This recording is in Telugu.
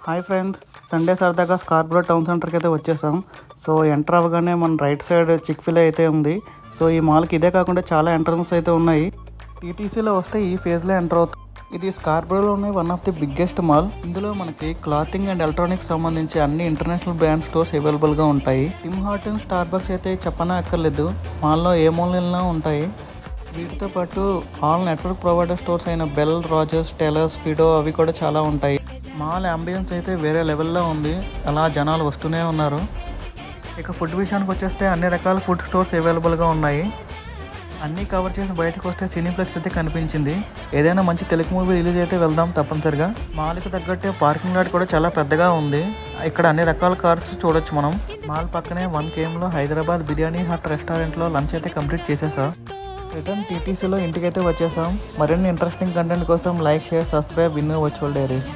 హాయ్ ఫ్రెండ్స్, సండే సరదాగా స్కార్బరో టౌన్ సెంటర్కి అయితే వచ్చేసాం. సో ఎంటర్ అవ్వగానే మన రైట్ సైడ్ చిక్-ఫిల్-ఏ అయితే ఉంది. సో ఈ మాల్కి ఇదే కాకుండా చాలా ఎంట్రన్స్ అయితే ఉన్నాయి. టీటీసీలో వస్తే ఈ ఫేజ్లో ఎంటర్ అవుతాం. ఇది స్కార్బరోలోనే one of the biggest mall. ఇందులో మనకి క్లాతింగ్ అండ్ ఎలక్ట్రానిక్స్ సంబంధించి అన్ని ఇంటర్నేషనల్ బ్రాండ్ స్టోర్స్ అవైలబుల్గా ఉంటాయి. టిమ్ హార్టన్స్, స్టార్బక్స్ అయితే చెప్పనే అక్కర్లేదు, మాల్లో ఏ మూలైనా ఉంటాయి. వీటితో పాటు ఆల్ నెట్వర్క్ ప్రొవైడర్ స్టోర్స్ అయిన బెల్, రాజర్స్, టెలర్స్, ఫిడో అవి కూడా చాలా ఉంటాయి. మాల్ అంబియన్స్ అయితే వేరే లెవెల్లో ఉంది, అలా జనాలు వస్తూనే ఉన్నారు. ఇక ఫుడ్ విషయానికి వచ్చేస్తే అన్ని రకాల ఫుడ్ స్టోర్స్ అవైలబుల్గా ఉన్నాయి. అన్నీ కవర్ చేసి బయటకు వస్తే సినీప్లెక్స్ అయితే కనిపించింది. ఏదైనా మంచి తెలుగు మూవీ రిలీజ్ అయితే వెళ్దాం తప్పనిసరిగా. మాల్కి తగ్గట్టే పార్కింగ్ లాట్ కూడా చాలా పెద్దగా ఉంది. ఇక్కడ అన్ని రకాల కార్స్ చూడొచ్చు మనం. మాల్ పక్కనే 1 kmలో హైదరాబాద్ బిర్యానీ హట్ రెస్టారెంట్లో లంచ్ అయితే కంప్లీట్ చేసేసా. రిటర్న్ టీటీసీలో ఇంటికైతే వచ్చేసాం. మరిన్ని ఇంట్రెస్టింగ్ కంటెంట్ కోసం లైక్, షేర్, సబ్స్క్రైబ్ విన్ను వర్చువల్ డైరీస్.